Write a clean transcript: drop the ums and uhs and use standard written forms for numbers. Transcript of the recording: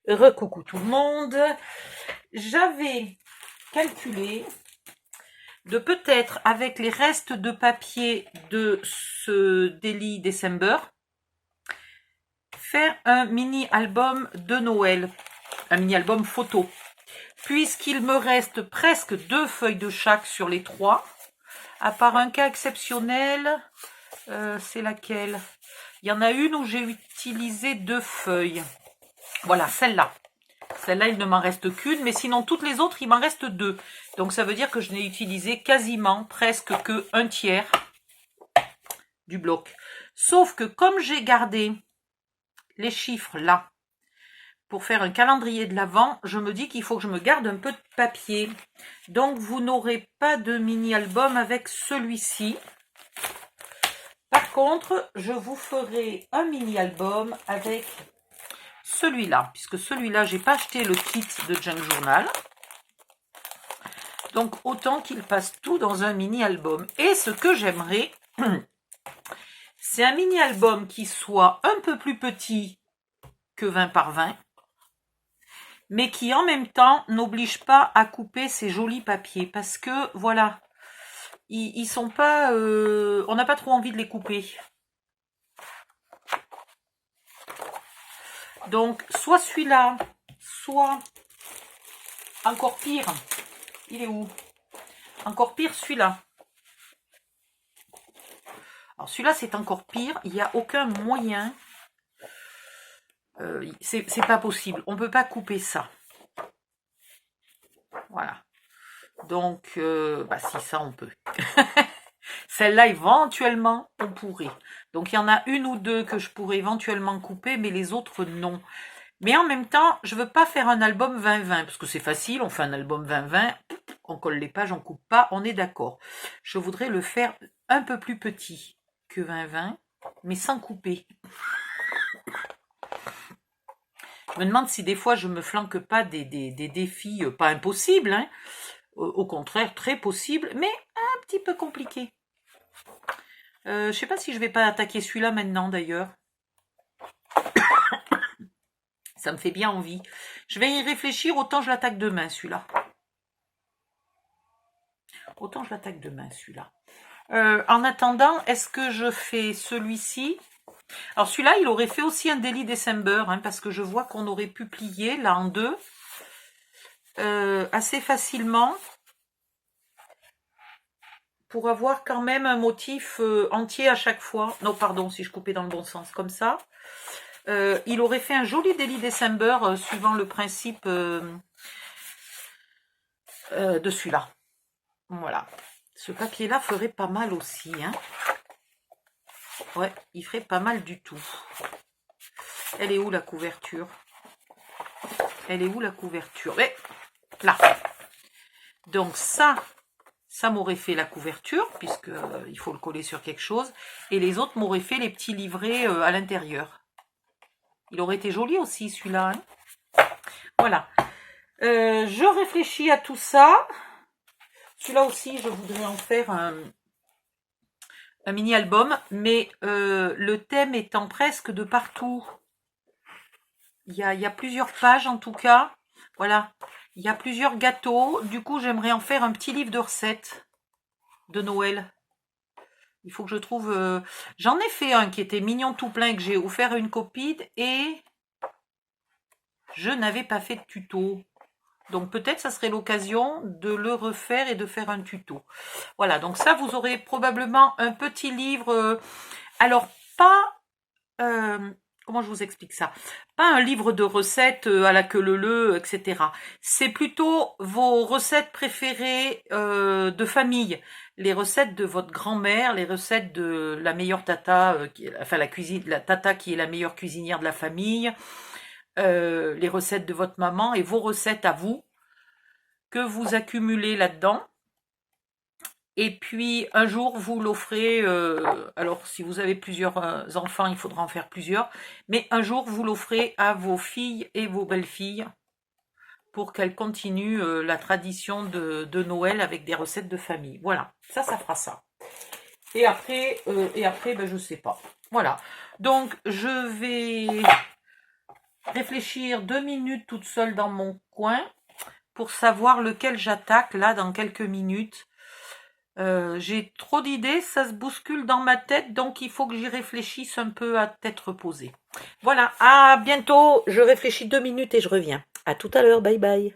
Recoucou tout le monde. J'avais calculé de peut-être avec les restes de papier de ce Daily December faire un mini album de Noël, un mini album photo, puisqu'il me reste presque 2 feuilles de chaque sur les 3, à part un cas exceptionnel. C'est laquelle? Il y en a une où j'ai utilisé 2 feuilles. Voilà, celle-là. Celle-là, il ne m'en reste qu'une, mais sinon toutes les autres, il m'en reste 2. Donc ça veut dire que je n'ai utilisé quasiment presque que un tiers du bloc. Sauf que comme j'ai gardé les chiffres là pour faire un calendrier de l'Avent, je me dis qu'il faut que je me garde un peu de papier. Donc vous n'aurez pas de mini-album avec celui-ci. Par contre, je vous ferai un mini-album avec celui-là, puisque celui-là, j'ai pas acheté le kit de Junk Journal. Donc, autant qu'il passe tout dans un mini-album. Et ce que j'aimerais, c'est un mini-album qui soit un peu plus petit que 20 par 20, mais qui en même temps n'oblige pas à couper ces jolis papiers. Parce que, voilà, ils sont pas... on n'a pas trop envie de les couper. Donc, soit celui-là, soit, encore pire, il est où? Encore pire, celui-là. Alors, celui-là, c'est encore pire. Il n'y a aucun moyen. C'est pas possible. On ne peut pas couper ça. Voilà. Donc, si ça, on peut. Celle-là, éventuellement, on pourrait. Donc, il y en a une ou deux que je pourrais éventuellement couper, mais les autres, non. Mais en même temps, je veux pas faire un album 20-20, parce que c'est facile, on fait un album 20-20, on colle les pages, on coupe pas, on est d'accord. Je voudrais le faire un peu plus petit que 20-20, mais sans couper. Je me demande si des fois je me flanque pas des défis, pas impossibles, hein, au contraire très possibles, mais un petit peu compliqués. Je sais pas si je vais pas attaquer celui-là maintenant d'ailleurs. Ça me fait bien envie. Je vais y réfléchir, autant je l'attaque demain celui-là. Autant je l'attaque demain celui-là. En attendant, est-ce que je fais celui-ci? Alors celui-là, il aurait fait aussi un Daily December, hein, parce que je vois qu'on aurait pu plier là en deux assez facilement pour avoir quand même un motif entier à chaque fois. Non, pardon, si je coupais dans le bon sens, comme ça. Il aurait fait un joli Daily December suivant le principe de celui-là. Voilà. Ce papier-là ferait pas mal aussi, hein. Ouais, il ferait pas mal du tout. Elle est où la couverture? Elle est où la couverture? Mais là. Donc ça m'aurait fait la couverture, puisque il faut le coller sur quelque chose. Et les autres m'auraient fait les petits livrets à l'intérieur. Il aurait été joli aussi celui-là, hein. Voilà. Je réfléchis à tout ça. Celui-là aussi, je voudrais en faire un mini-album, mais le thème étant presque de partout. Il y a plusieurs pages en tout cas. Voilà. Il y a plusieurs gâteaux. Du coup, j'aimerais en faire un petit livre de recettes de Noël. Il faut que je trouve... J'en ai fait un qui était mignon tout plein, que j'ai offert à une copine, et je n'avais pas fait de tuto. Donc peut-être ça serait l'occasion de le refaire et de faire un tuto. Voilà, donc ça, vous aurez probablement un petit livre. Alors, pas... comment je vous explique ça? Pas un livre de recettes à la queue leu, etc. C'est plutôt vos recettes préférées de famille. Les recettes de votre grand-mère, les recettes de la meilleure tata, la tata qui est la meilleure cuisinière de la famille, les recettes de votre maman et vos recettes à vous, que vous accumulez là-dedans. Et puis un jour vous l'offrez, alors si vous avez plusieurs enfants, il faudra en faire plusieurs, mais un jour vous l'offrez à vos filles et vos belles-filles pour qu'elles continuent la tradition de Noël avec des recettes de famille. Voilà, ça fera ça. Et après, je sais pas. Voilà, donc je vais réfléchir 2 minutes toute seule dans mon coin pour savoir lequel j'attaque là dans quelques minutes. J'ai trop d'idées, ça se bouscule dans ma tête, donc il faut que j'y réfléchisse un peu à tête reposée. Voilà, à bientôt, je réfléchis 2 minutes et je reviens. À tout à l'heure, bye bye.